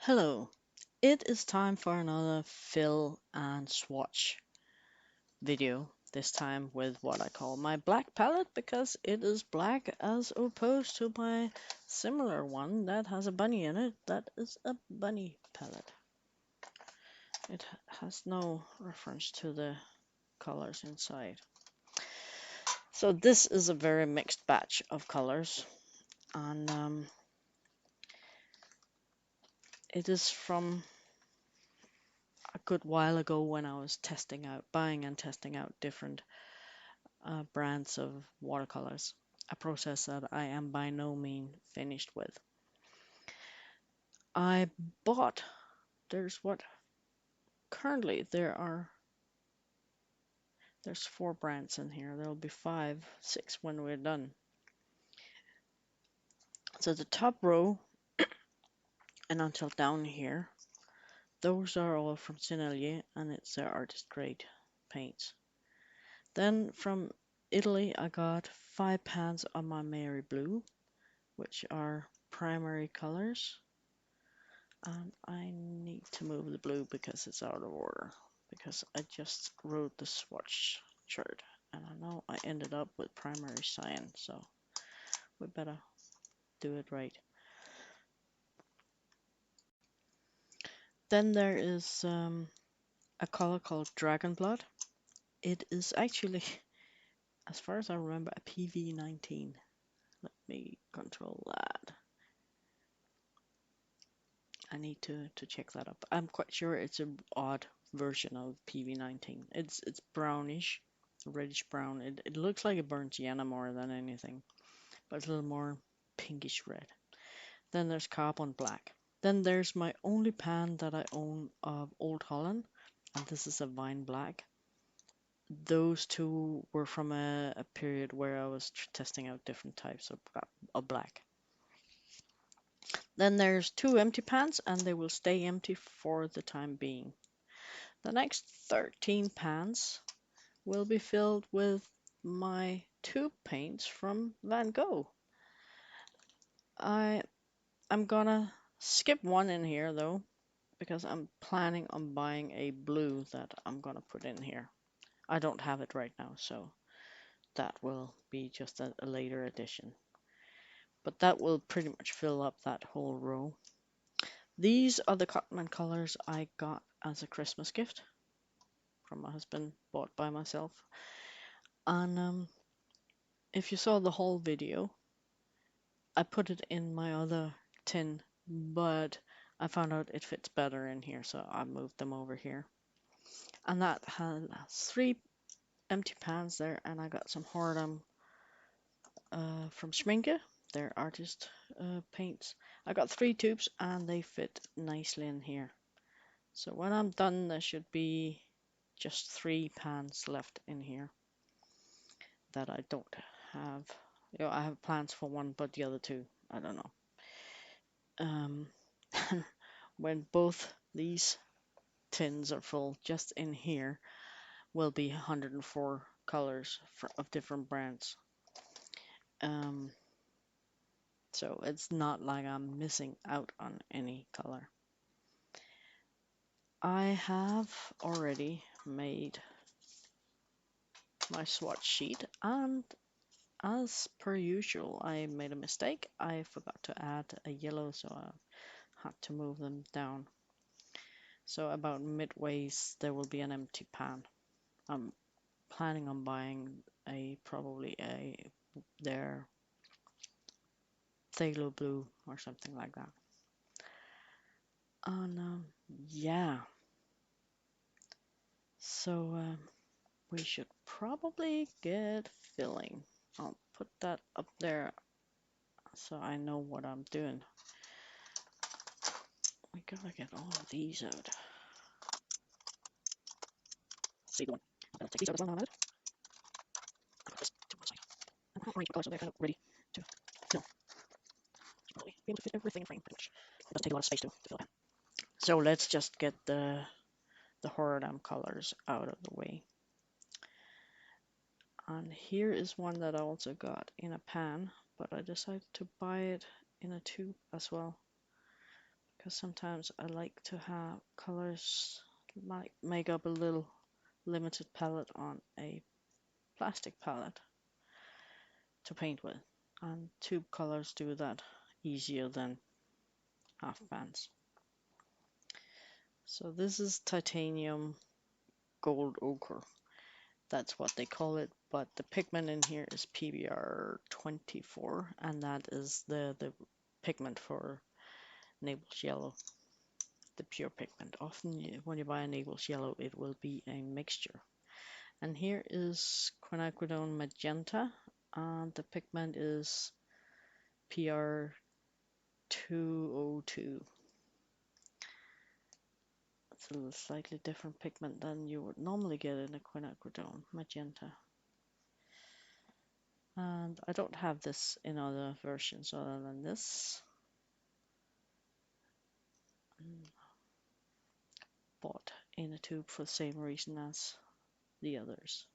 Hello, it is time for another fill and swatch video, this time with what I call my black palette because it is black as opposed to my similar one that has a bunny in it. That is a bunny palette. It has no reference to the colors inside. So this is a very mixed batch of colors, and it is from a good while ago when I was buying and testing out different brands of watercolors, a process that I am by no means finished with. I bought, there's what, currently there's 4 brands in here. There'll be 5, 6 when we're done. So the top row and until down here, those are all from Sennelier and it's their artist grade paints. Then from Italy, I got 5 pans of my MaimeriBlu, which are primary colors. And I need to move the blue because it's out of order. Because I just wrote the swatch chart and I know I ended up with primary cyan, so we better do it right. Then there is a color called Dragonblood. It is actually, as far as I remember, a PV19. Let me control that. I need to check that up. I'm quite sure it's an odd version of PV19. It's brownish, reddish brown. It looks like a burnt sienna more than anything, but it's a little more pinkish red. Then there's Carbon Black. Then there's my only pan that I own of Old Holland, and this is a Vine Black. Those two were from a period where I was testing out different types of black. Then there's 2 empty pans, and they will stay empty for the time being. The next 13 pans will be filled with my tube paints from Van Gogh. I'm gonna skip one in here though, because I'm planning on buying a blue that I'm gonna put in here. I don't have it right now, so that will be just a later addition. But that will pretty much fill up that whole row. These are the Cotmann colors I got as a Christmas gift from my husband, bought by myself. And if you saw the whole video, I put it in my other tin, but I found out it fits better in here, so I moved them over here. And that has 3 empty pans there, and I got some Horadam from Schmincke, their artist paints. I got 3 tubes, and they fit nicely in here. So when I'm done, there should be just 3 pans left in here that I don't have. You know, I have plans for one, but the other 2, I don't know. When both these tins are full, just in here will be 104 colors of different brands. So it's not like I'm missing out on any color. I have already made my swatch sheet, and as per usual, I made a mistake. I forgot to add a yellow, so I had to move them down. So about midways, there will be an empty pan. I'm planning on buying probably their phthalo blue or something like that. And yeah, so we should probably get filling. I'll put that up there so I know what I'm doing. We gotta get all of these out. See the one. I'm gonna take these out as well now, I'm put this to one side. I'm not orange colors, so they're kind of ready to fill. Should probably be able to fit everything in frame pretty much. It does take a lot of space to fill in. So let's just get the Horadam colors out of the way. And here is one that I also got in a pan, but I decided to buy it in a tube as well, because sometimes I like to have colors might make up a little limited palette on a plastic palette to paint with, and tube colors do that easier than half pans. So this is titanium gold ochre. That's what they call it, but the pigment in here is PBR24, and that is the pigment for Naples yellow, the pure pigment. Often when you buy a Naples yellow, it will be a mixture. And here is Quinacridone Magenta, and the pigment is PR202. It's a little slightly different pigment than you would normally get in a Quinacridone Magenta. And I don't have this in other versions other than this. Bought in a tube for the same reason as the others.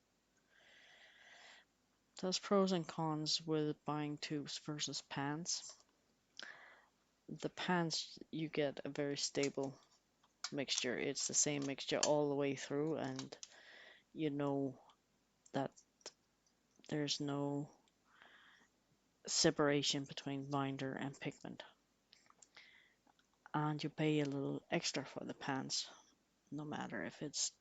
There's pros and cons with buying tubes versus pans. The pans, you get a very stable mixture. It's the same mixture all the way through, and you know that there's no separation between binder and pigment. And you pay a little extra for the pans, no matter if it's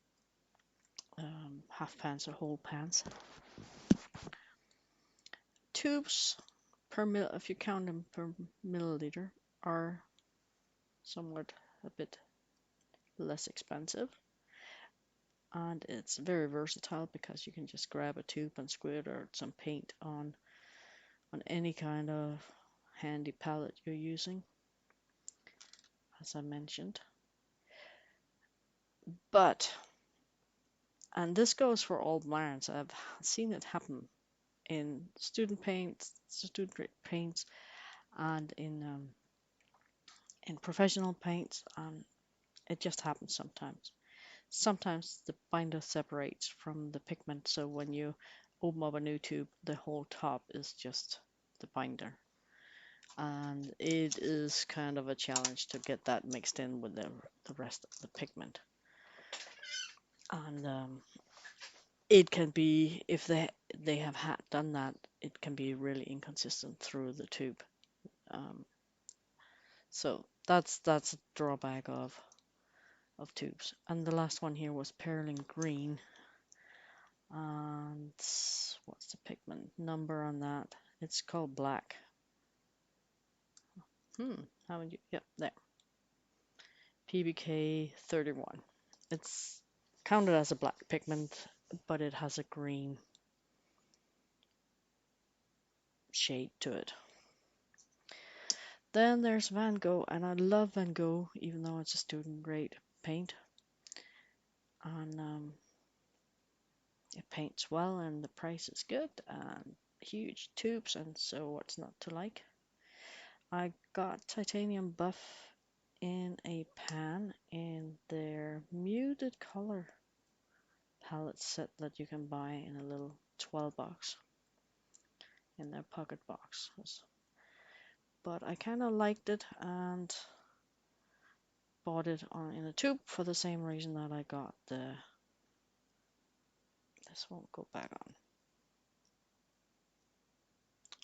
half pans or whole pans. Tubes if you count them per milliliter, are somewhat a bit less expensive, and it's very versatile because you can just grab a tube and squirt some paint on any kind of handy palette you're using, as I mentioned. But, and this goes for all brands, I've seen it happen in student paints, and in professional paints, and it just happens sometimes. Sometimes the binder separates from the pigment, so when you open up a new tube, the whole top is just the binder. And it is kind of a challenge to get that mixed in with the rest of the pigment. And it can be, if they have done that, it can be really inconsistent through the tube. So that's a drawback of tubes. And the last one here was Purling Green. And what's the pigment number on that? It's called Black. Haven't you? Yep, there. PBK 31. It's counted as a black pigment, but it has a green shade to it. Then there's Van Gogh, and I love Van Gogh, even though it's a student grade paint. And it paints well, and the price is good, and huge tubes, and so what's not to like? I got titanium buff in a pan in their muted color palette set that you can buy in a little 12 box in their pocket box. But I kind of liked it and bought it in a tube for the same reason that I got this won't go back on.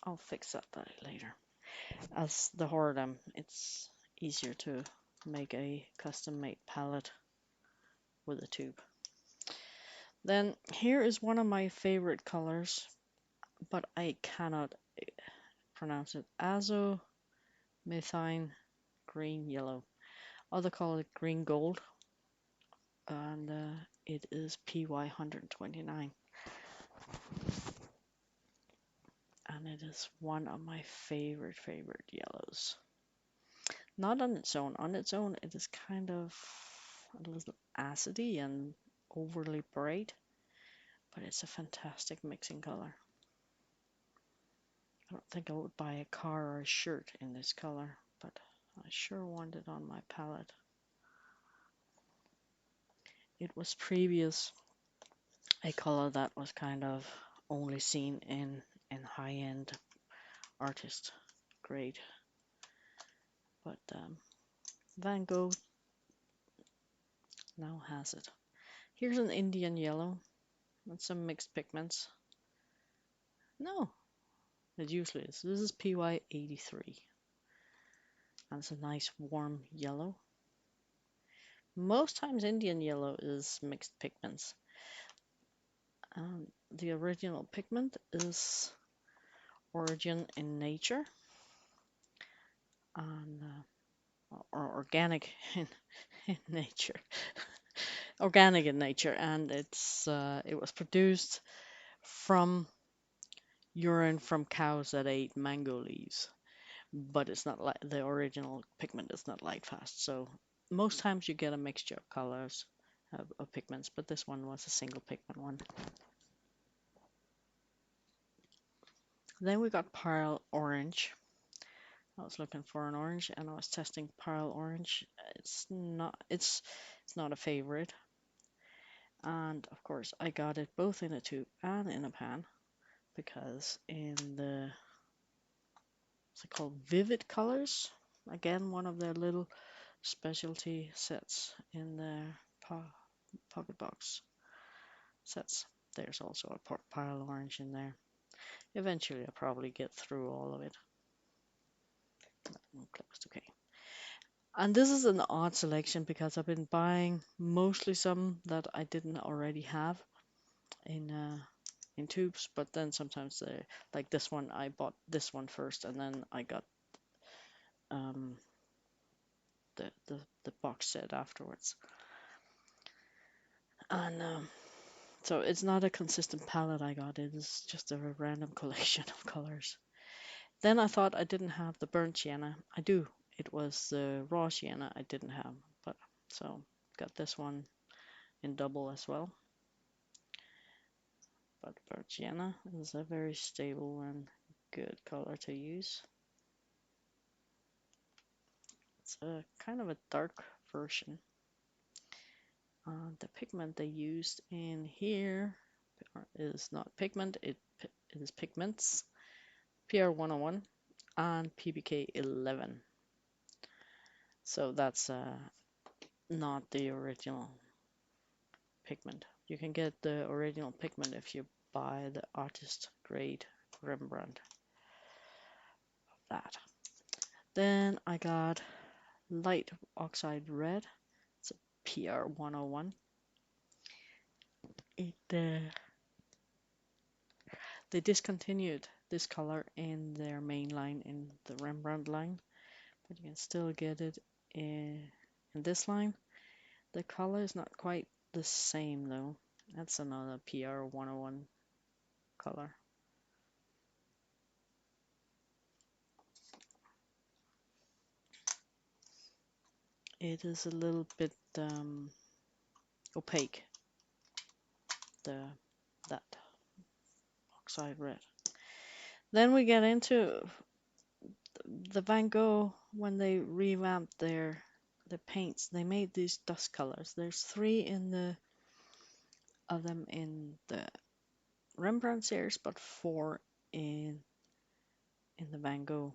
I'll fix that later. As the Horadam, it's easier to make a custom made palette with a tube. Then here is one of my favorite colors, but I cannot pronounce it. Azomethine green yellow. Other call it green gold, and it is PY129. And it is one of my favorite yellows. Not on its own. On its own, it is kind of a little acidy and overly bright, but it's a fantastic mixing color. I don't think I would buy a car or a shirt in this color, but I sure want it on my palette. It was previous a color that was kind of only seen in high-end artist grade, but Van Gogh now has it. Here's an Indian yellow and some mixed pigments. No, it usually is. This is PY83. And it's a nice warm yellow. Most times Indian yellow is mixed pigments. The original pigment is Origin in Nature and or organic in nature. Organic in nature, and it was produced from urine from cows that ate mango leaves, but it's not like the original pigment is not light fast. So most times you get a mixture of colors of pigments, but this one was a single pigment one. Then we got Pearl Orange. I was looking for an orange and I was testing Pearl Orange. It's not a favorite. And of course I got it both in a tube and in a pan because in the what's it called, Vivid Colors, again one of their little specialty sets in their pocket box sets. There's also a Pearl Orange in there. Eventually I'll probably get through all of it. Closed, okay. And this is an odd selection because I've been buying mostly some that I didn't already have in tubes, but then sometimes they like this one, I bought this one first and then I got um, the box set afterwards. And so it's not a consistent palette I got, it is just a random collection of colors. Then I thought I didn't have the burnt sienna. I do. It was the raw sienna I didn't have, but so got this one in double as well. But burnt sienna is a very stable and good color to use. It's a kind of a dark version. The pigment they used in here is not pigment, it is pigments. PR101 and PBK11. So that's not the original pigment. You can get the original pigment if you buy the artist grade Rembrandt of that. Then I got light Oxide Red. It's a PR101. They discontinued this color in their main line in the Rembrandt line, but you can still get it in this line. The color is not quite the same though. That's another PR101 color. It is a little bit opaque, that Oxide Red. Then we get into the Van Gogh. When they revamped the paints, they made these dust colors. There's 3 of them in the Rembrandt series, but 4 in the Van Gogh.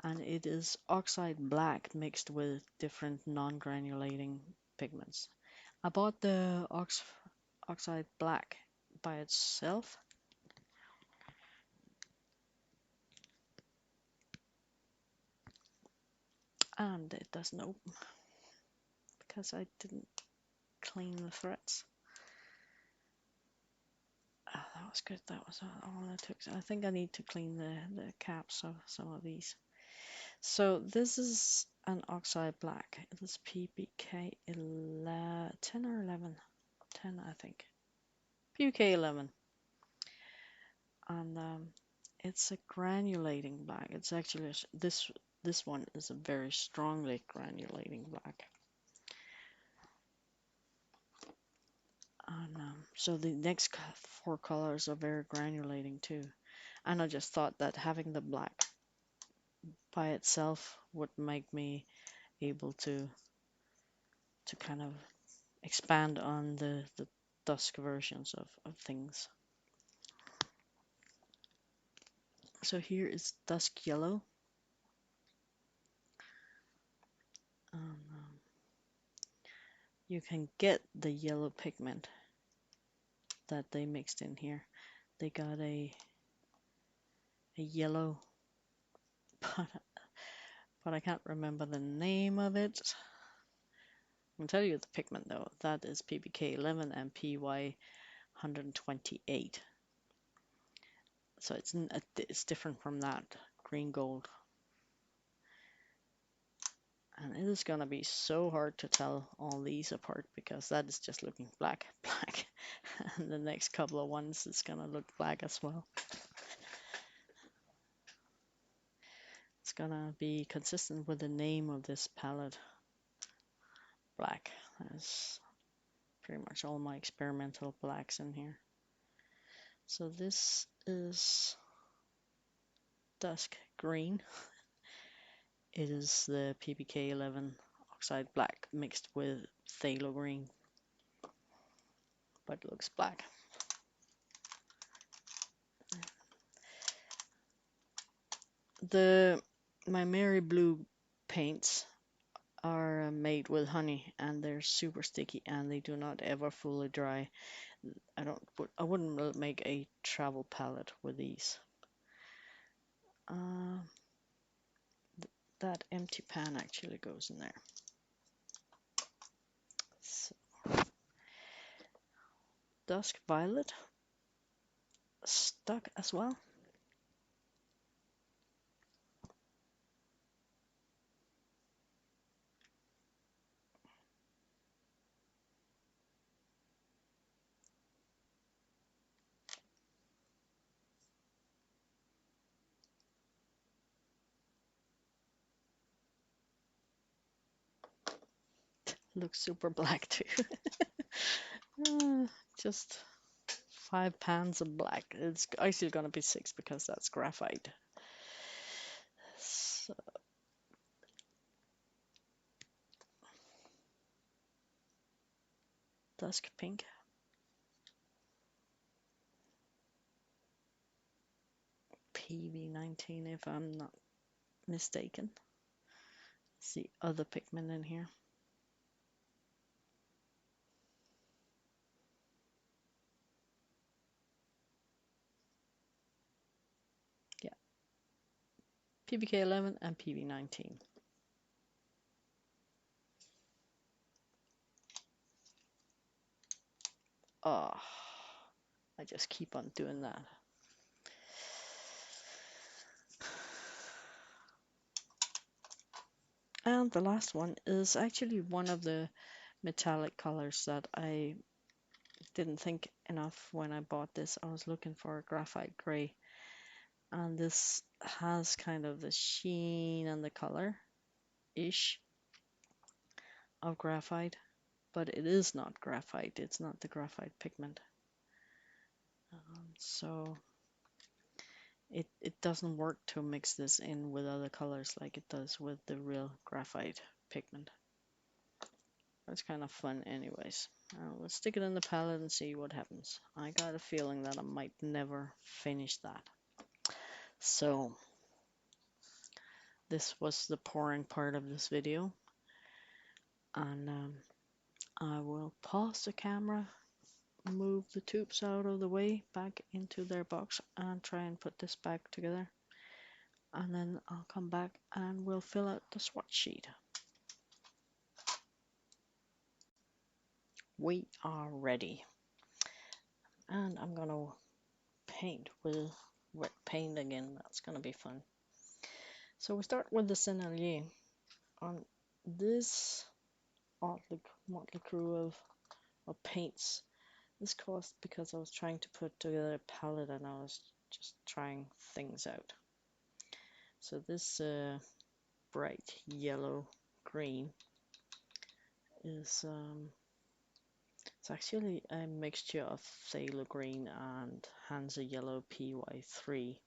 And it is Oxide Black mixed with different non-granulating pigments. I bought the Oxide Black by itself. And it doesn't open because I didn't clean the threads. Oh, that was good. That was all it took. I think I need to clean the caps of some of these. So this is an Oxide Black. It is PBK 10 or 11. 10, I think. PBK 11. And it's a granulating black. It's actually this one is a very strongly granulating black. And so the next 4 colors are very granulating too. And I just thought that having the black by itself would make me able to kind of expand on the dusk versions of things. So here is Dusk Yellow. you can get the yellow pigment that they mixed in here. They got a yellow, but I can't remember the name of it. I can tell you the pigment though. That is PBK11 and PY128. So it's different from that green gold. And it is gonna be so hard to tell all these apart because that is just looking black, black. And the next couple of ones is gonna look black as well. It's gonna be consistent with the name of this palette. Black. There's pretty much all my experimental blacks in here. So this is Dusk Green. It is the PBK11 Oxide Black mixed with phthalo green, but it looks black. The MaimeriBlu paints are made with honey and they're super sticky and they do not ever fully dry. I wouldn't make a travel palette with these. That empty pan actually goes in there. So, Dusk Violet stuck as well. Looks super black too. Just 5 pans of black. It's actually gonna be 6 because that's graphite. So, Dusk Pink. PV19 if I'm not mistaken. It's the other pigment in here. Yeah. PBK11 and PV19. Oh, I just keep on doing that. And the last one is actually one of the metallic colors that I didn't think enough when I bought this. I was looking for a Graphite Gray, and this has kind of the sheen and the color-ish of graphite, but it is not graphite. It's not the graphite pigment. So it doesn't work to mix this in with other colors like it does with the real graphite pigment. It's kind of fun anyways. Let's stick it in the palette and see what happens. I got a feeling that I might never finish that. So this was the pouring part of this video. And I will pause the camera, move the tubes out of the way back into their box and try and put this back together. And then I'll come back and we'll fill out the swatch sheet. We are ready. And I'm gonna paint with wet paint again. That's gonna be fun. So we start with the Sennelier. On this motley crew of paints, this caused because I was trying to put together a palette and I was just trying things out. So this bright yellow green is it's actually a mixture of phthalo green and Hansa Yellow PY3.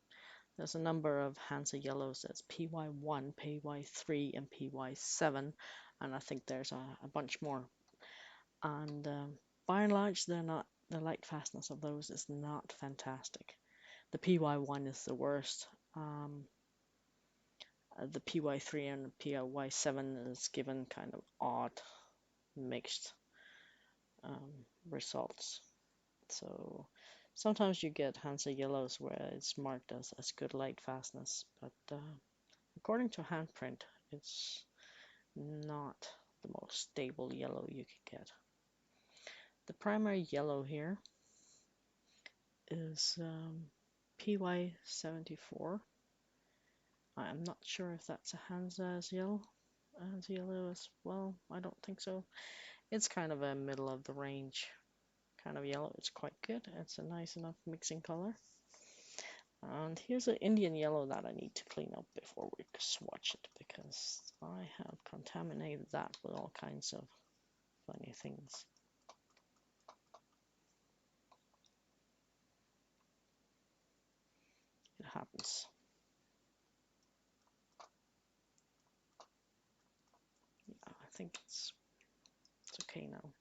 There's a number of Hansa Yellows. That's PY1, PY3, and PY7, and I think there's a bunch more. And by and large, the light fastness of those is not fantastic. The PY1 is the worst. The PY3 and the PY7 is given kind of odd mixed results. So sometimes you get Hansa yellows where it's marked as good light fastness, but according to handprint, it's not the most stable yellow you can get. The primary yellow here is PY74. I'm not sure if that's a Hansa yellow as well. I don't think so. It's kind of a middle of the range kind of yellow. It's quite good. It's a nice enough mixing color. And here's an Indian yellow that I need to clean up before we swatch it, because I have contaminated that with all kinds of funny things. It happens. Yeah, I think it's okay now.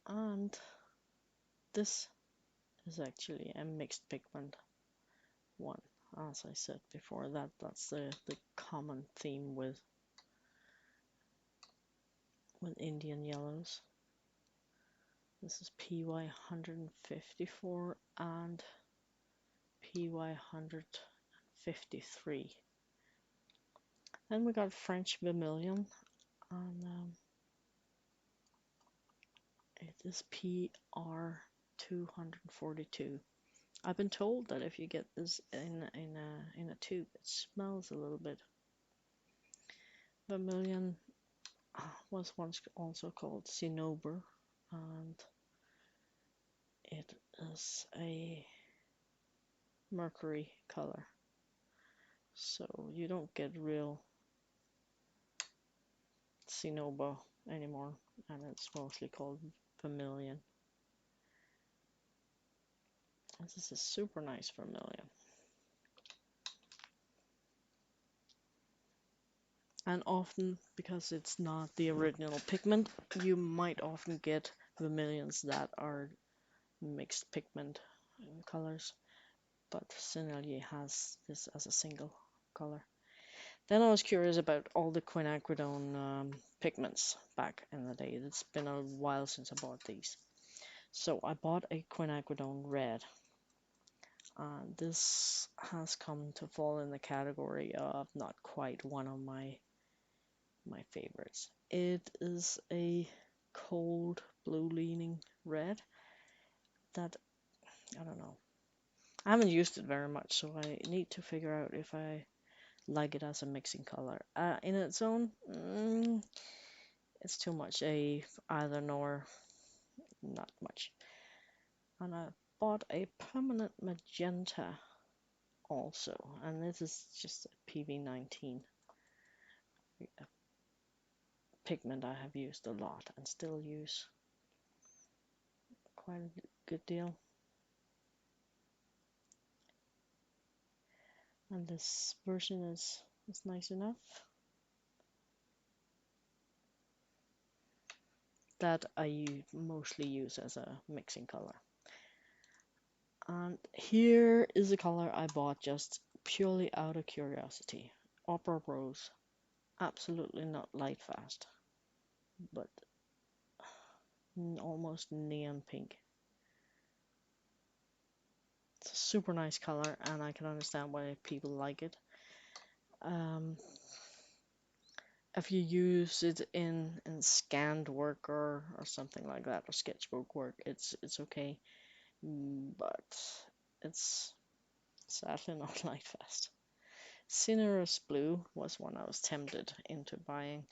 And this is actually a mixed pigment one. As I said before, that's the common theme with Indian yellows. This is PY154 and PY153. Then we got French Vermillion, and it is PR242. I've been told that if you get this in a tube, it smells a little bit. Vermilion was once also called Cinnober, and it is a mercury color, so you don't get real Cinnober anymore, and it's mostly called Vermilion. This is a super nice Vermilion. And often, because it's not the original pigment, you might often get vermilions that are mixed pigment colors, but Sennelier has this as a single color. Then I was curious about all the Quinacridone pigments back in the day. It's been a while since I bought these. So I bought a Quinacridone Red. This has come to fall in the category of not quite one of my favorites. It is a cold blue leaning red that, I don't know. I haven't used it very much, so I need to figure out if I like it as a mixing color. In its own, it's too much a either nor, not much. And I bought a permanent magenta also, and this is just a PB19. Pigment I have used a lot and still use quite a good deal. And this version is nice enough that I mostly use as a mixing color. And here is a color I bought just purely out of curiosity. Opera Rose. Absolutely not light fast, but almost neon pink. It's a super nice color, and I can understand why people like it. If you use it in scanned work or something like that, or sketchbook work, it's okay. But it's sadly not light fast. Cinerus Blue was one I was tempted into buying.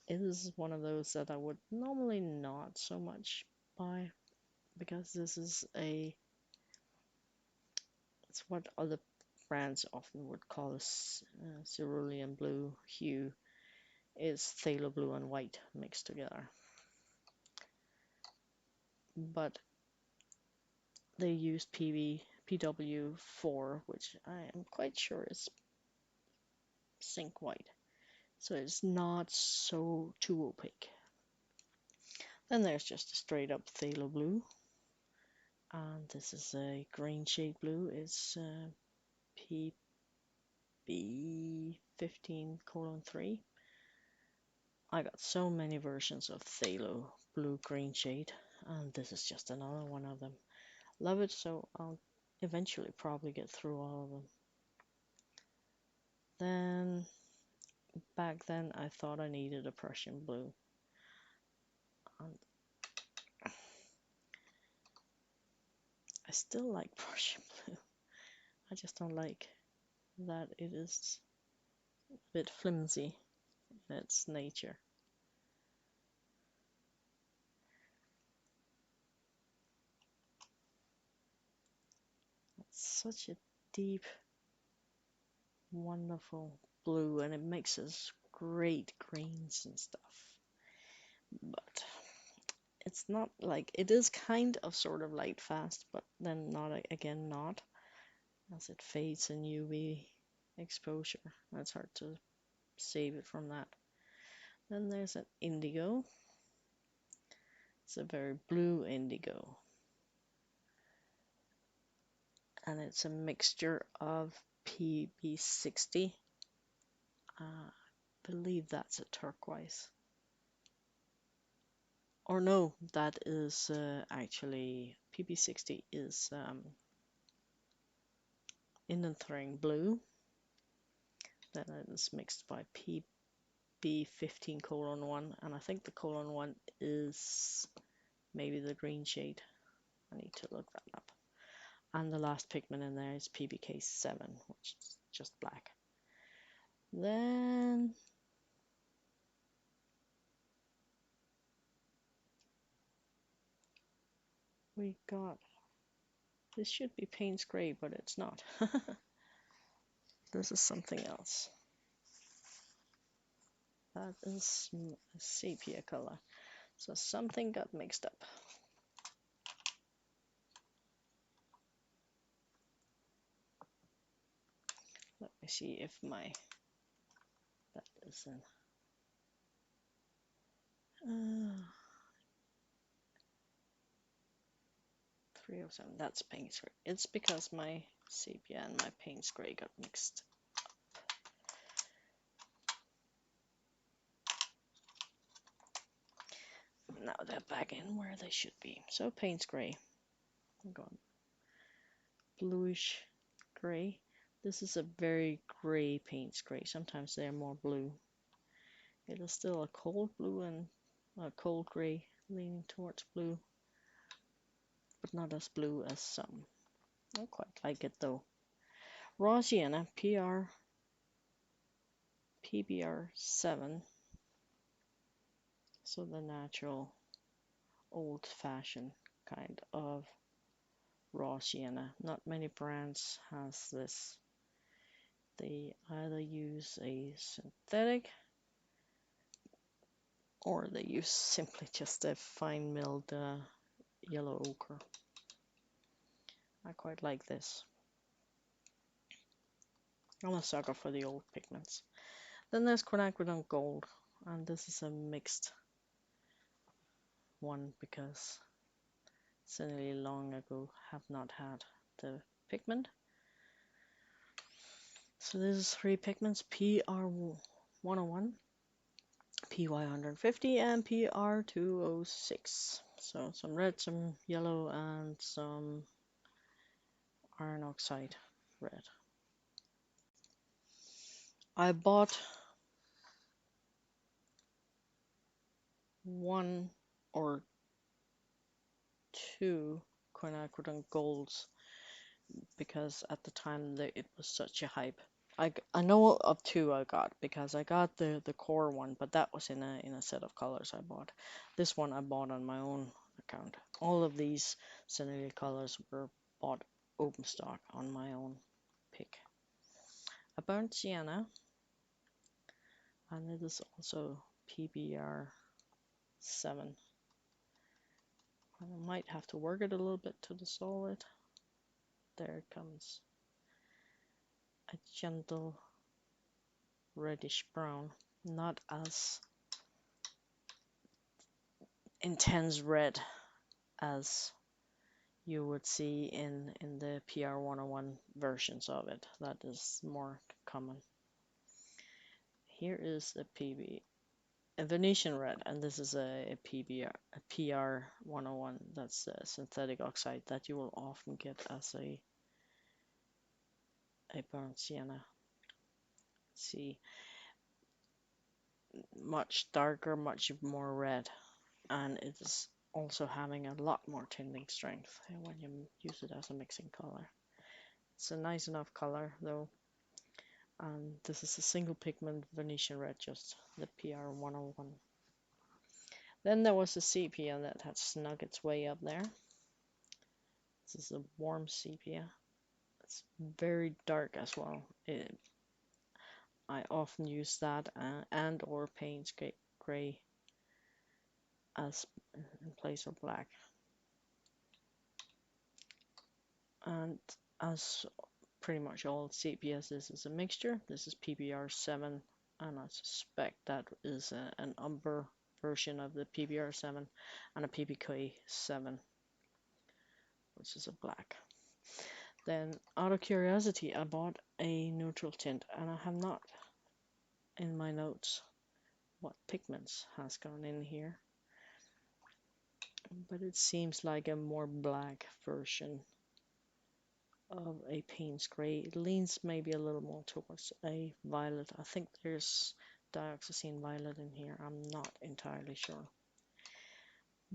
It is one of those that I would normally not so much buy, because this is it's what other brands often would call a cerulean blue hue. Is phthalo blue and white mixed together. But they use PW4, which I am quite sure is zinc white, so it's not so too opaque. Then there's just a straight up phthalo blue, and this is a green shade blue. It's B15:3. I got so many versions of Phthalo blue green shade, and this is just another one of them. Love it, so I'll eventually probably get through all of them. Then, back then I thought I needed a Prussian blue. And I still like Prussian blue. I just don't like that it is a bit flimsy in its nature. It's such a deep, wonderful blue, and it mixes great greens and stuff. But it's not like, it is kind of sort of light fast, but then not again not, as it fades in UV exposure. It's hard to save it from that. Then there's an indigo. It's a very blue indigo, and it's a mixture of PB60. I believe that's a turquoise. Or no, that is actually PB60 is Indian blue. Then it is mixed by PB15:1, and I think the colon 1 is maybe the green shade. I need to look that up. And the last pigment in there is PBK7, which is just black. Then we got, this should be Payne's Gray, but it's not. This is something else. That is sepia color. So something got mixed up. Let me see if that is in 307. That's Payne's Gray. It's because my sepia and my Payne's Gray got mixed. Now they're back in where they should be. So Payne's Gray. I'm going bluish gray. This is a very gray Payne's Gray. Sometimes they're more blue. It is still a cold blue and a cold gray leaning towards blue, but not as blue as some. I quite like it though. Raw Sienna Pr Pbr7. So the natural old-fashioned kind of raw sienna. Not many brands has this. They either use a synthetic or they use simply just a fine milled yellow ochre. I quite like this. I'm a sucker for the old pigments. Then there's Quinacridone Gold, and this is a mixed one because Sennelier long ago have not had the pigment. So this is 3 pigments, PR101, PY150, and PR206. So some red, some yellow, and some iron oxide red. I bought 1 or 2 Quinacridone Golds because at the time it was such a hype. I know of 2 I got because I got the core one, but that was in a set of colors I bought. This one I bought on my own account. All of these Sennelier colors were bought open stock on my own pick. A burnt sienna, and it is also PBR7. I might have to work it a little bit to dissolve it. There it comes. A gentle reddish brown, not as intense red as you would see in the PR101 versions of it. That is more common. Here is a Venetian Red, and this is a PR101. That's a synthetic oxide that you will often get as a burnt sienna. See, much darker, much more red, and it is also having a lot more tinting strength when you use it as a mixing color. It's a nice enough color though, and this is a single pigment Venetian Red, just the PR101. Then there was a sepia that had snuck its way up there. This is a warm sepia. It's very dark as well. I often use that and or Payne's gray as in place of black. And as pretty much all sepias, this is a mixture. This is Pbr7, and I suspect that is an umber version of the Pbr7 and a PBK7, which is a black. Then, out of curiosity, I bought a neutral tint, and I have not in my notes what pigments has gone in here, but it seems like a more black version of a Payne's gray. It leans maybe a little more towards a violet. I think there's dioxazine violet in here. I'm not entirely sure,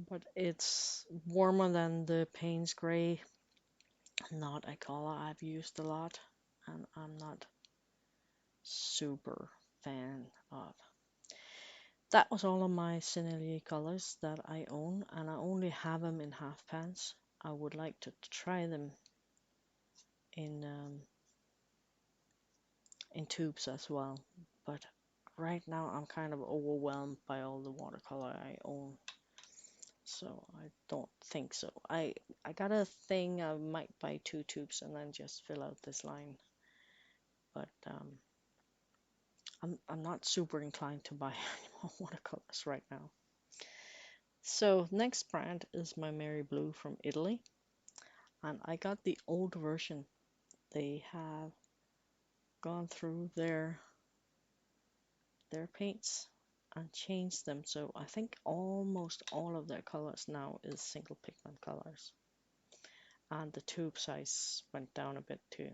but it's warmer than the Payne's gray. Not a color I've used a lot, and I'm not super fan of. That was all of my Sennelier colors that I own, and I only have them in half pans. I would like to try them in tubes as well, but right now I'm kind of overwhelmed by all the watercolor I own, so I don't think so. I got a thing I might buy 2 tubes and then just fill out this line, but I'm not super inclined to buy any more watercolors right now. So next brand is MaimeriBlu from Italy, and I got the old version. They have gone through their paints and changed them, so I think almost all of their colors now is single pigment colors, and the tube size went down a bit too.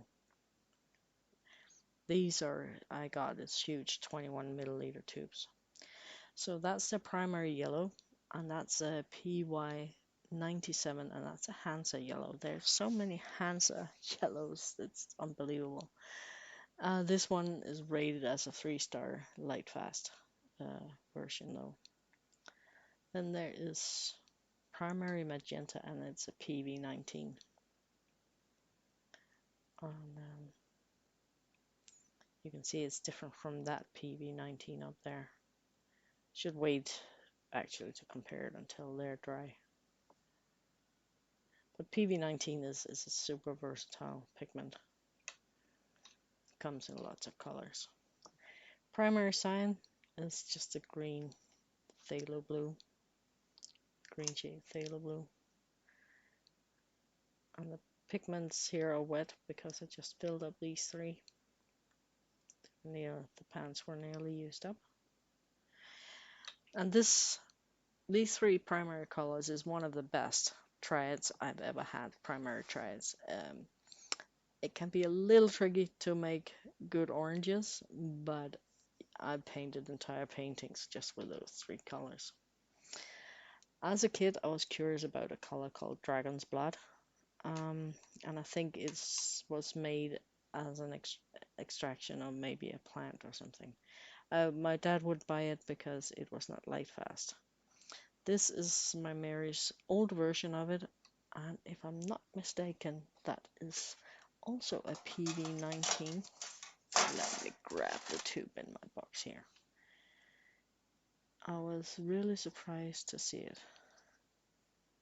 These are, I got this huge 21 milliliter tubes. So that's the primary yellow, and that's a PY97, and that's a Hansa yellow. There's so many Hansa yellows, it's unbelievable. This one is rated as a 3-star light fast version though. Then there is primary magenta, and it's a PV19. And you can see it's different from that PV19 up there. Should wait actually to compare it until they're dry. But PV19 is a super versatile pigment. Comes in lots of colors. Primary cyan is just a green phthalo blue. Green shade phthalo blue. And the pigments here are wet because I just filled up these 3. The pans were nearly used up. And these 3 primary colors is one of the best triads I've ever had, primary triads. It can be a little tricky to make good oranges, but I've painted entire paintings just with those 3 colors. As a kid, I was curious about a color called Dragon's Blood, and I think it was made as an extraction of maybe a plant or something. My dad would buy it because it was not light fast. This is Maimeri's old version of it, and if I'm not mistaken, that is also a PV19. Let me grab the tube in my box here. I was really surprised to see it.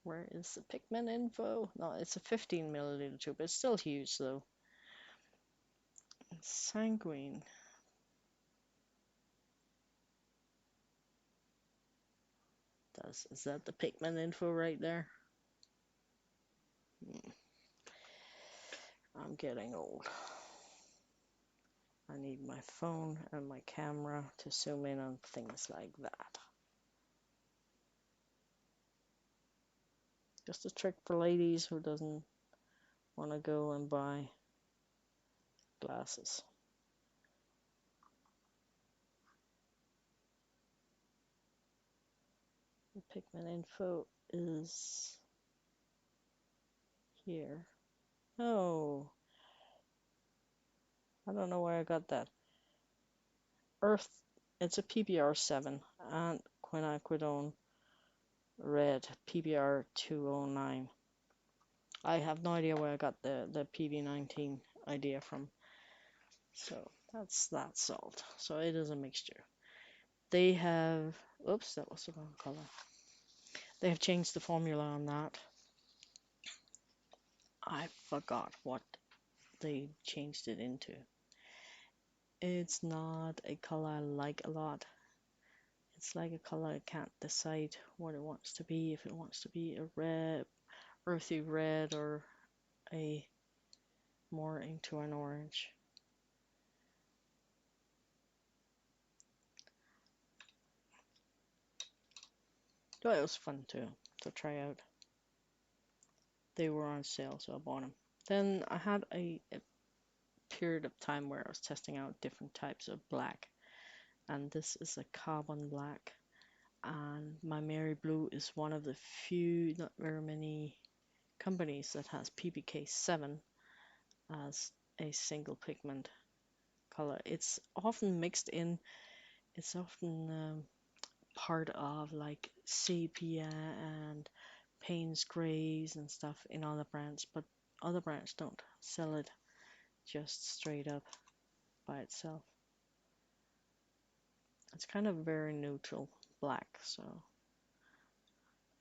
Where is the pigment info? No, it's a 15 milliliter tube. It's still huge though. Sanguine. Is that the pigment info right there? I'm getting old. I need my phone and my camera to zoom in on things like that. Just a trick for ladies who doesn't want to go and buy glasses. The pigment info is here. Oh, I don't know where I got that. Earth, it's a PBR7 and Quinacridone Red PBR209. I have no idea where I got the PB19 idea from. So that's that salt. So it is a mixture. They have, oops, that was the wrong color. They have changed the formula on that. I forgot what they changed it into. It's not a color I like a lot. It's like a color I can't decide what it wants to be. If it wants to be a red, earthy red, or a more into an orange. But it was fun to try out. They were on sale, so I bought them. Then I had a period of time where I was testing out different types of black, and this is a carbon black, and MaimeriBlu is one of the few, not very many companies that has PBK7 as a single pigment color. It's often mixed in, it's often part of like sepia and Payne's grays and stuff in other brands, but other brands don't sell it just straight up by itself. It's kind of very neutral black, so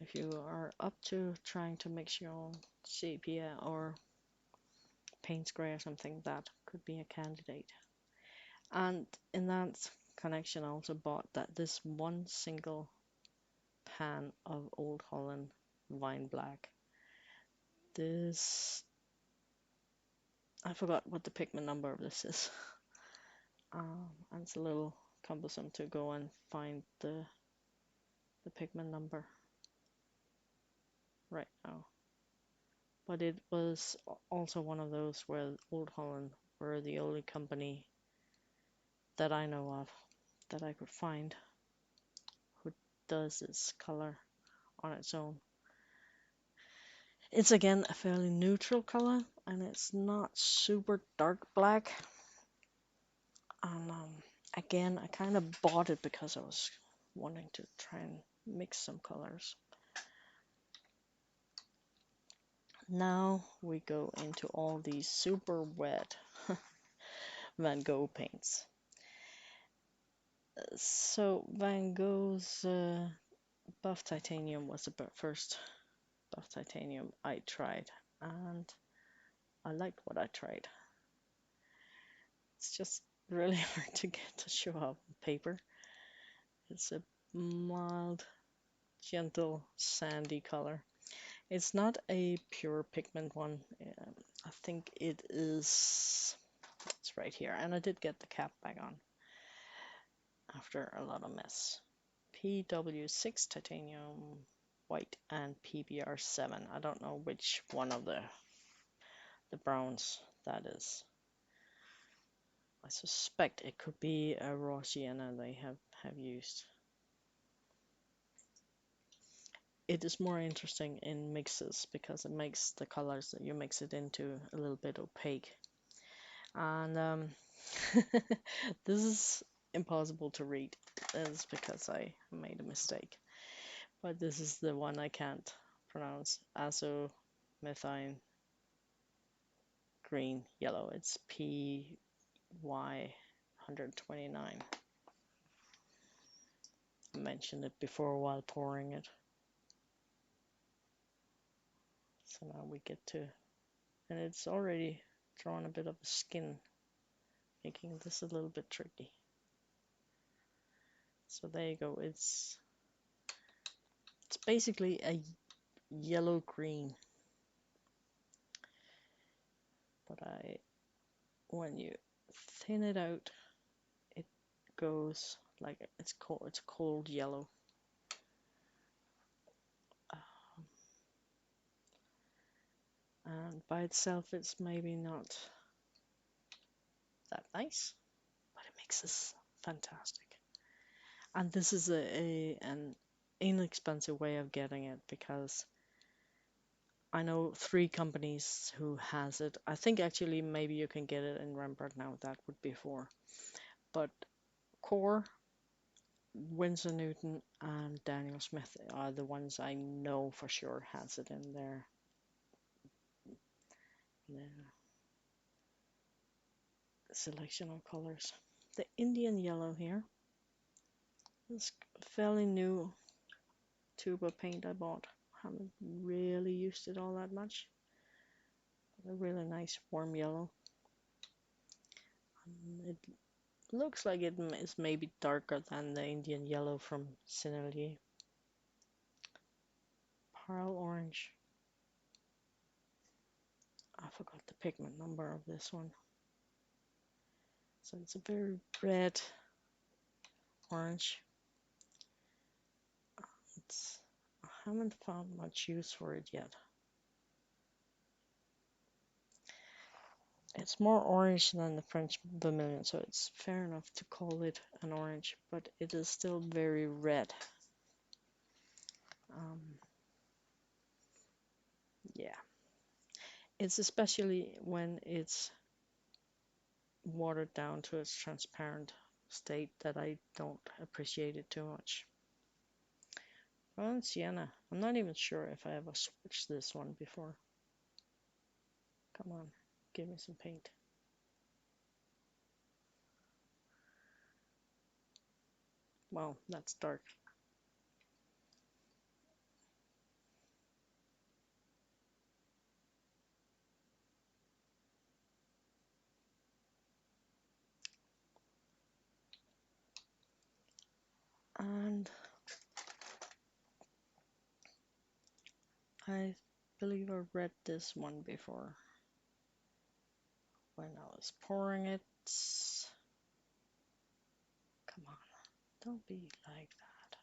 if you are up to trying to mix your own sepia or Payne's gray or something, that could be a candidate. And in that connection, I also bought that this one single pan of Old Holland Vine Black. This, I forgot what the pigment number of this is. And it's a little cumbersome to go and find the pigment number right now. But it was also one of those where Old Holland were the only company that I know of that I could find who does this color on its own. It's again a fairly neutral color, and it's not super dark black. And again, I kind of bought it because I was wanting to try and mix some colors. Now we go into all these super wet Van Gogh paints. So Van Gogh's buff titanium was the first buff titanium I tried, and I liked what I tried. It's just really hard to get to show up on paper. It's a mild, gentle, sandy color. It's not a pure pigment one. I think it is, it's right here, and I did get the cap back on after a lot of mess. PW6 titanium white and PBR7. I don't know which one of the browns that is. I suspect it could be a raw sienna they have used. It is more interesting in mixes because it makes the colors that you mix it into a little bit opaque. And this is impossible to read. It's because I made a mistake. But this is the one I can't pronounce. Azomethine green yellow. It's PY129. I mentioned it before while pouring it. So now we get to, and it's already drawn a bit of a skin, making this a little bit tricky. So there you go. It's basically a yellow green. but when you thin it out, it goes like it's cold yellow. And by itself, it's maybe not that nice, but it makes this fantastic. And this is an inexpensive way of getting it, because I know 3 companies who has it. I think actually maybe you can get it in Rembrandt now. That would be 4. But Core, Winsor Newton, and Daniel Smith are the ones I know for sure has it in their selection of colors. The Indian yellow here is fairly new tube of paint I bought. Haven't really used it all that much. A really nice warm yellow. It looks like it is maybe darker than the Indian yellow from Sennelier. Pearl orange. I forgot the pigment number of this one. So it's a very red orange. I haven't found much use for it yet. It's more orange than the French Vermillion, so it's fair enough to call it an orange, but it is still very red. Yeah. It's especially when it's watered down to its transparent state that I don't appreciate it too much. Well, Sienna. I'm not even sure if I ever swatched this one before. Come on, give me some paint. Wow, that's dark. And I believe I read this one before when I was pouring it. Come on, don't be like that.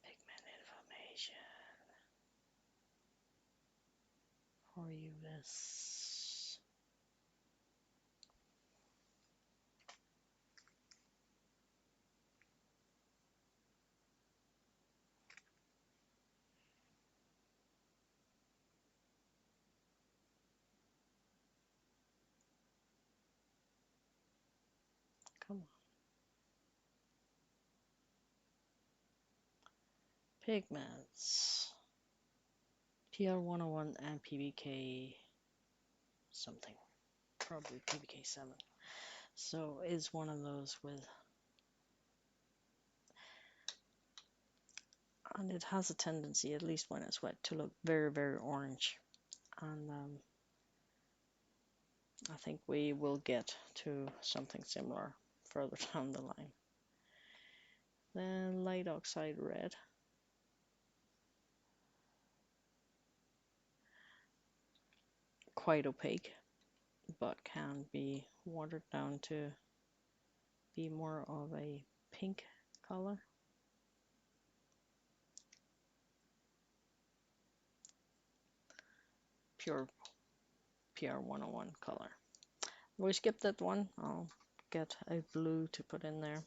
Pigment information for US. Come on. Pigments. PR101 and PBK something. Probably PBK7. So it's one of those with, and it has a tendency, at least when it's wet, to look very, very orange. And I think we will get to something similar further down the line. Then light oxide red. Quite opaque, but can be watered down to be more of a pink color. Pure PR101 color. We skipped that one. I'll get a blue to put in there.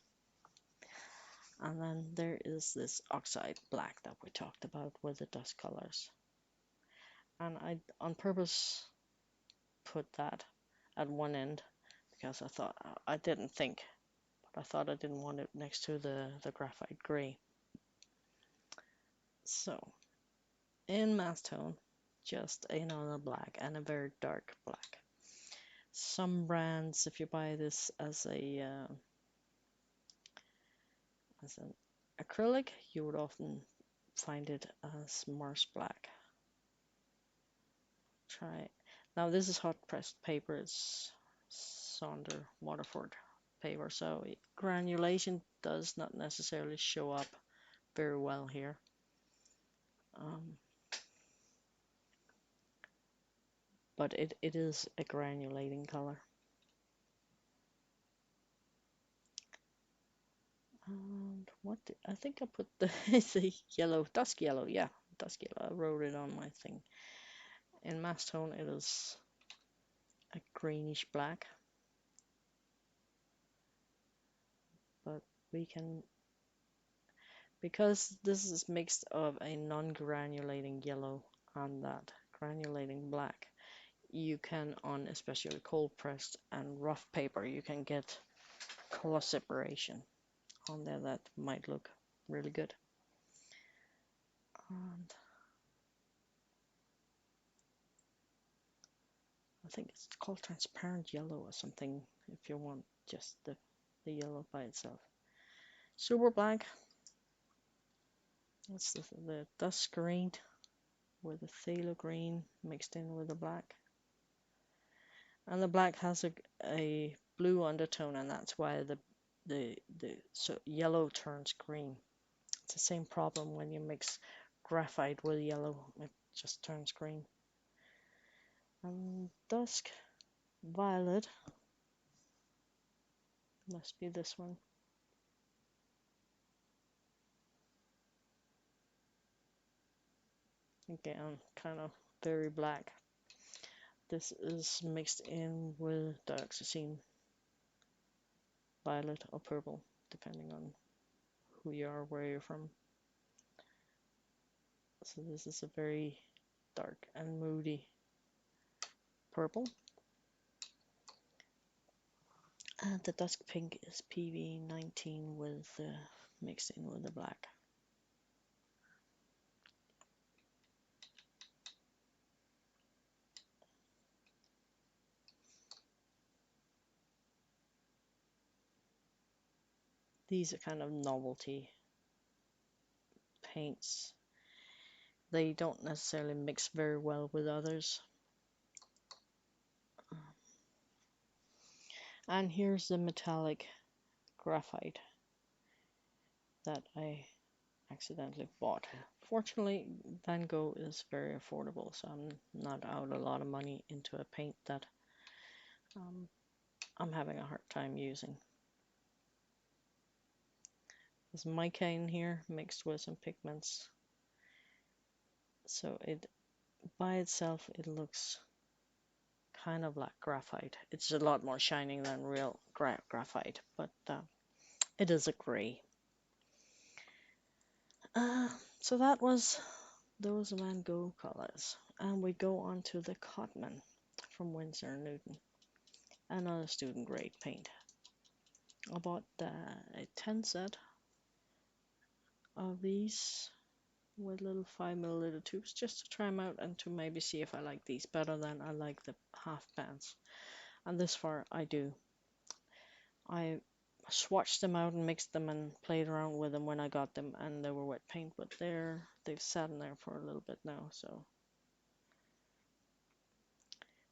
And then there is this Oxide Black that we talked about with the dust colors. And I on purpose put that at one end because I thought, I didn't think, but I thought I didn't want it next to the Graphite Gray. So in mass tone, just another black and a very dark black. Some brands, if you buy this as an acrylic, you would often find it as Mars Black. Try. Now this is hot pressed paper. It's Saunder Waterford paper, so granulation does not necessarily show up very well here. but it is a granulating color. And what I think I put the it's a yellow, dusk yellow, yeah, dusk yellow. I wrote it on my thing. In mass tone, it is a greenish black, but we can, because this is mixed of a non-granulating yellow and that granulating black, you can, on especially cold pressed and rough paper, you can get color separation on there that might look really good. And I think it's called transparent yellow or something if you want just the yellow by itself. Super black. That's the dusk green with the phthalo green mixed in with the black. And the black has a blue undertone, and that's why so yellow turns green. It's the same problem when you mix graphite with yellow, it just turns green. And dusk violet must be this one. Again, kind of very black. This is mixed in with dioxazine violet or purple, depending on who you are, where you're from. So this is a very dark and moody purple. And the dusk pink is PB19 with mixed in with the black. These are kind of novelty paints. They don't necessarily mix very well with others. And here's the metallic graphite that I accidentally bought. Fortunately, Van Gogh is very affordable, so I'm not out a lot of money into a paint that I'm having a hard time using. There's mica in here mixed with some pigments. So it by itself it looks kind of like graphite. It's a lot more shining than real graphite, but it is a gray. So that was those Van Gogh colors, and we go on to the Cotmann from Winsor & Newton, another student grade paint. I bought a 10 set of these with little 5ml tubes just to try them out and to maybe see if I like these better than I like the half pans. And this far I do. I swatched them out and mixed them and played around with them when I got them, and they were wet paint, but they've sat in there for a little bit now, so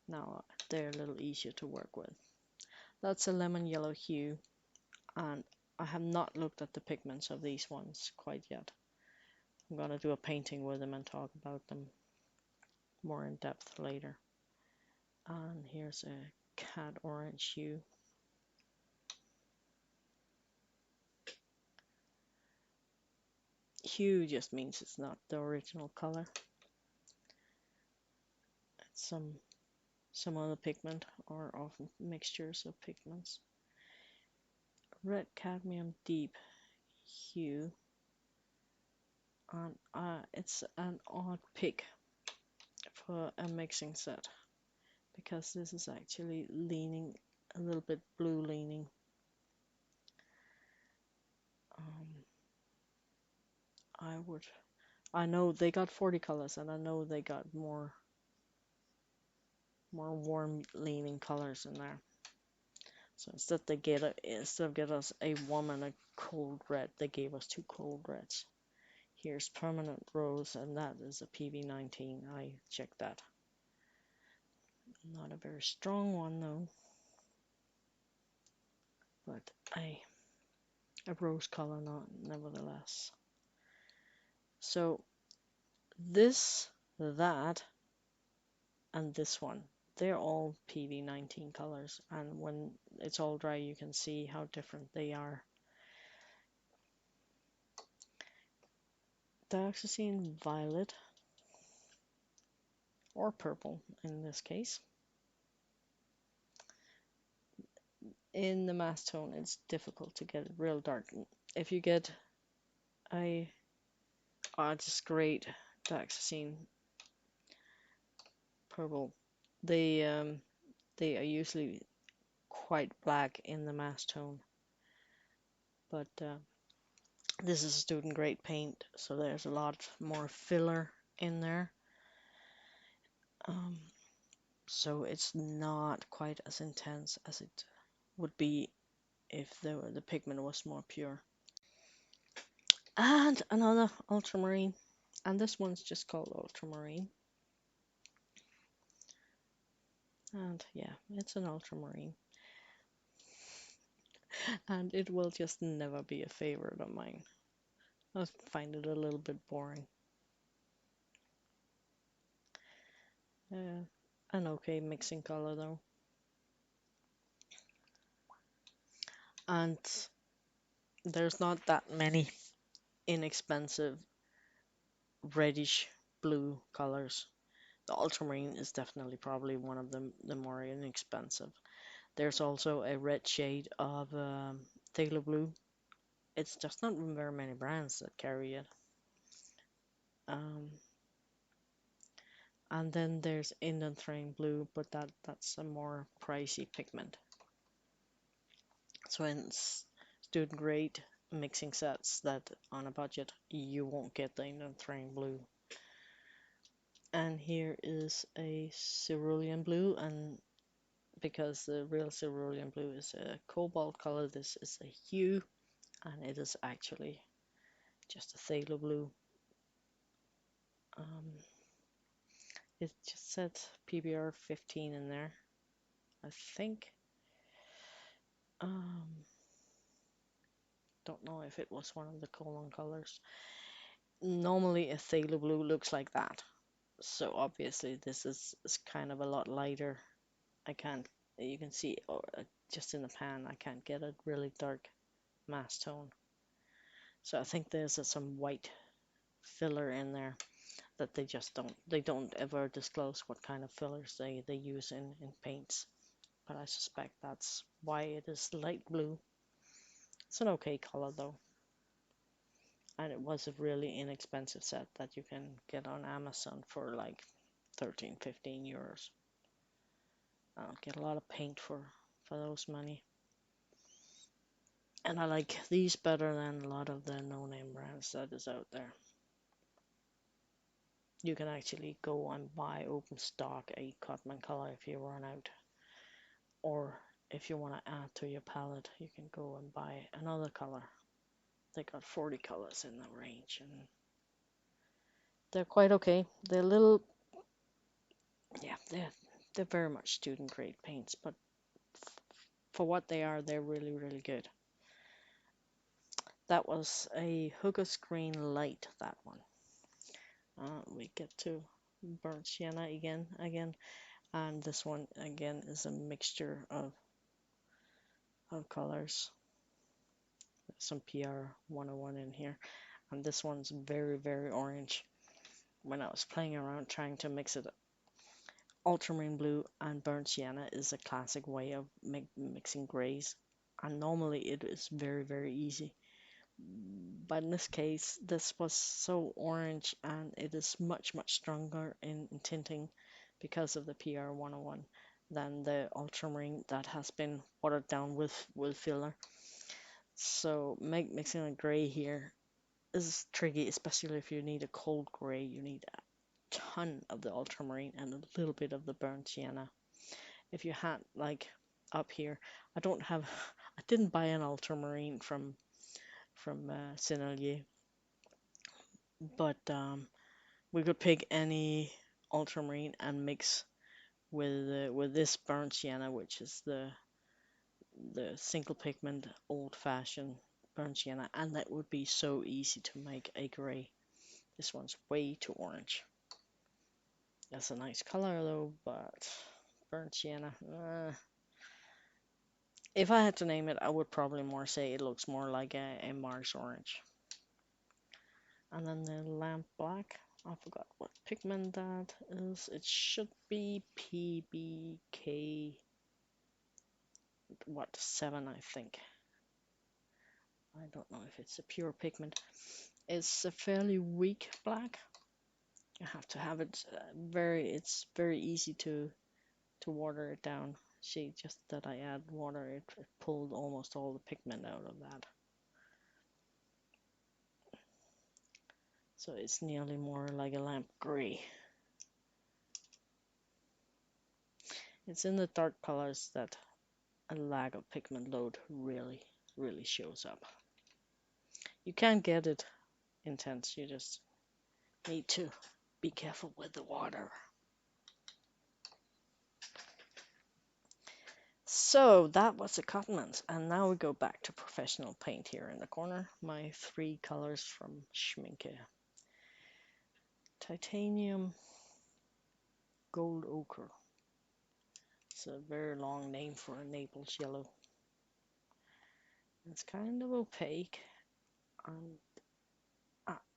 now they're a little easier to work with. That's a lemon yellow hue, and I have not looked at the pigments of these ones quite yet. I'm gonna do a painting with them and talk about them more in depth later. And here's a cat orange hue. Hue just means it's not the original color. It's some other pigment, or often mixtures of pigments. Red cadmium deep hue, and it's an odd pick for a mixing set because this is actually leaning a little bit blue leaning. I know they got 40 colors, and I know they got more warm leaning colors in there. So instead of get us a warm and a cold red, they gave us two cold reds. Here's Permanent Rose, and that is a PB19. I checked that. Not a very strong one though, but a rose color nevertheless. So this, that, and this one they're all PV19 colors, and when it's all dry you can see how different they are. Dioxazine violet, or purple in this case. In the mass tone it's difficult to get it real dark. If you get a just great dioxazine purple, they are usually quite black in the mass tone, but this is a student grade paint, so there's a lot more filler in there, so it's not quite as intense as it would be if the pigment was more pure. And another ultramarine, and this one's just called ultramarine, and yeah, it's an ultramarine, and it will just never be a favorite of mine. I find it a little bit boring. An okay mixing color though. And there's not that many inexpensive reddish blue colors. The ultramarine is definitely probably one of the more inexpensive. There's also a red shade of phthalo blue. It's just not very many brands that carry it. And then there's Indian blue, but that's a more pricey pigment. So in student grade mixing sets that on a budget you won't get the Indian blue. And here is a Cerulean Blue, and because the real Cerulean Blue is a cobalt color, this is a hue, and it is actually just a phthalo blue. It just said PBR15 in there, I think. Don't know if it was one of the colon colors. Normally a phthalo blue looks like that, so obviously this is kind of a lot lighter. You can see just in the pan, I can't get a really dark mass tone. So I think there's some white filler in there that they don't ever disclose what kind of fillers they use in paints. But I suspect that's why it is light blue. It's an okay color though. And it was a really inexpensive set that you can get on Amazon for like 13-15 euros. I'll get a lot of paint for those money. And I like these better than a lot of the no-name brands that is out there. You can actually go and buy open stock a Cotmann color if you run out. Or if you want to add to your palette, you can go and buy another color. They got 40 colors in the range, and they're quite okay. They're little, yeah, they're very much student grade paints, but for what they are, they're really, really good. That was a Hooker's Green Light, that one. We get to burnt sienna again, and this one again is a mixture of colors. Some PR101 in here, and this one's very, very orange. When I was playing around trying to mix it, ultramarine blue and burnt sienna is a classic way of mixing grays, and normally it is very, very easy. But in this case, this was so orange, and it is much, much stronger in tinting because of the PR101 than the ultramarine that has been watered down with filler. So mixing a gray here is tricky, especially if you need a cold gray. You need a ton of the ultramarine and a little bit of the burnt sienna. If you had like up here, I didn't buy an ultramarine from Sennelier, but we could pick any ultramarine and mix with this burnt sienna, which is the single pigment old fashioned burnt sienna, and that would be so easy to make a gray. This one's way too orange. That's a nice color though, but Burnt sienna. If I had to name it, I would probably more say it looks more like a Mars orange. And then the lamp black. I forgot what pigment that is. It should be PBK, what, 7, I think. I don't know if it's a pure pigment. It's a fairly weak black. You have to have it it's very easy to water it down. See, just that I add water, it pulled almost all the pigment out of that. So it's nearly more like a lamp gray. It's in the dark colors that a lack of pigment load really shows up. You can't get it intense, you just need to be careful with the water. So that was the Cotmann, and now we go back to professional paint here in the corner. My 3 colors from Schmincke. Titanium Gold Ochre. It's a very long name for a Naples yellow. It's kind of opaque and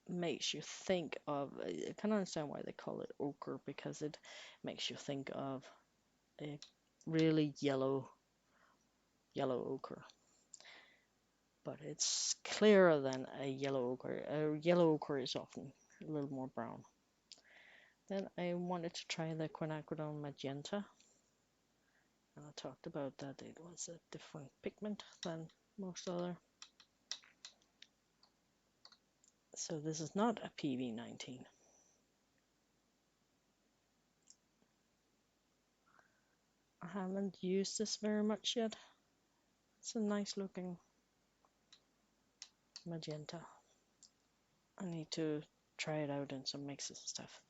makes you think of, I can understand why they call it ochre, because it makes you think of a really yellow ochre. But it's clearer than a yellow ochre. A yellow ochre is often a little more brown. Then I wanted to try the Quinacridone Magenta. And I talked about that it was a different pigment than most other. So this is not a PV19. I haven't used this very much yet. It's a nice looking magenta. I need to try it out in some mixes and stuff.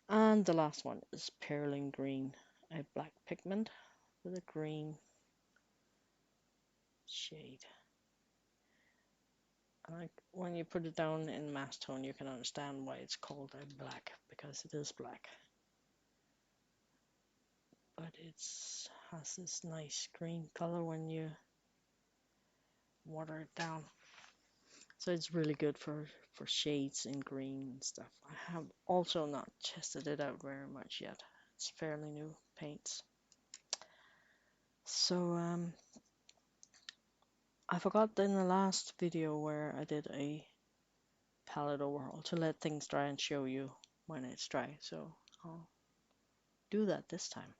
And the last one is Purling Green, a black pigment with a green shade. And when you put it down in mass tone, you can understand why it's called a black, because it is black. But it has this nice green color when you water it down. So it's really good for shades in green and stuff. I have also not tested it out very much yet. It's fairly new paints. So I forgot in the last video where I did a palette overhaul to let things dry and show you when it's dry. So I'll do that this time.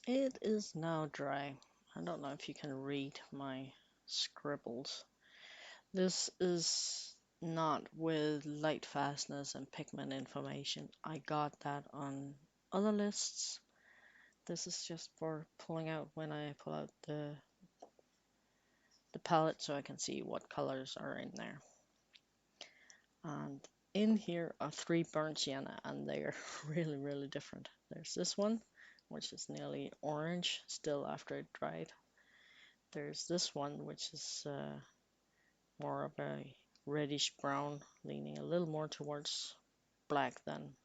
It is now dry. I don't know if you can read my scribbles. This is not with light fastness and pigment information. I got that on other lists. This is just for pulling out when I pull out the palette so I can see what colors are in there. And in here are 3 burnt sienna, and they are really different. There's this one, which is nearly orange still after it dried. There's this one, which is more of a reddish brown, leaning a little more towards black than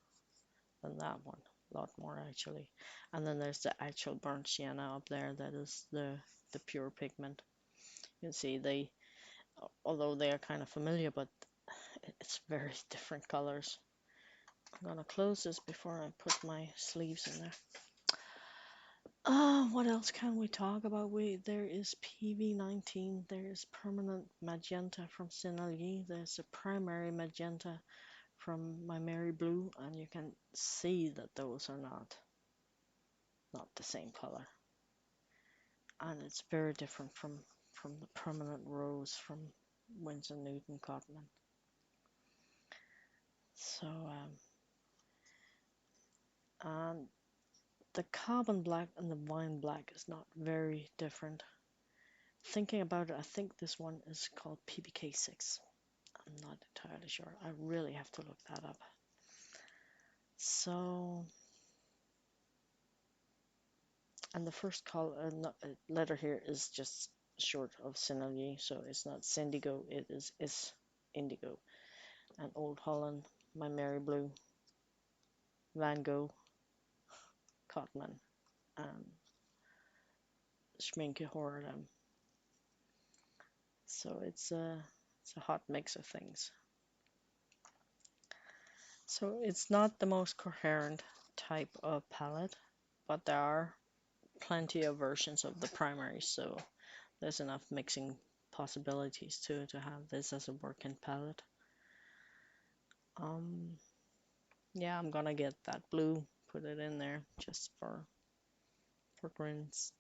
that one, a lot more actually. And then there's the actual burnt sienna up there, that is the pure pigment. You can see although they are kind of familiar, but it's very different colors. I'm gonna close this before I put my sleeves in there. What else can we talk about? There is PV19, there is permanent magenta from Sennelier, there's a primary magenta from MaimeriBlu, and you can see that those are not the same color. And it's very different from the permanent rose from Winsor Newton Cotmann. So, and the carbon black and the wine black is not very different. Thinking about it, I think this one is called PBK6. I'm not entirely sure. I really have to look that up. So, and the first color letter here is just short of Sennelier, so it's not Indigo, it is Indigo. And Old Holland, MaimeriBlu, Van Gogh, Cotmann, and Schmincke Horadam. So it's a hot mix of things. So it's not the most coherent type of palette, but there are plenty of versions of the primary, so there's enough mixing possibilities to have this as a working palette. Yeah, I'm gonna get that blue, put it in there just for grins,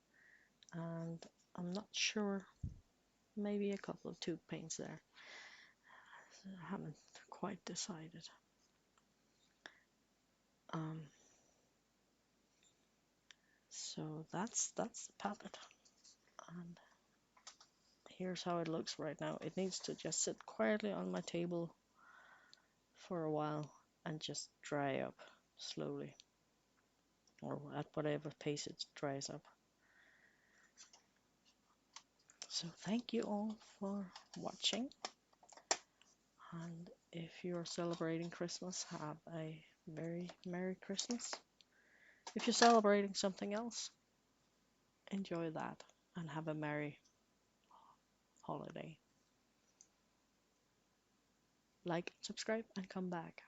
and I'm not sure, maybe a couple of tube paints there. I haven't quite decided. So that's the palette, and here's how it looks right now. It needs to just sit quietly on my table for a while and just dry up slowly, or at whatever pace it dries up. So thank you all for watching, and if you're celebrating Christmas, have a very Merry Christmas. If you're celebrating something else, enjoy that and have a merry holiday. Like, subscribe, and come back.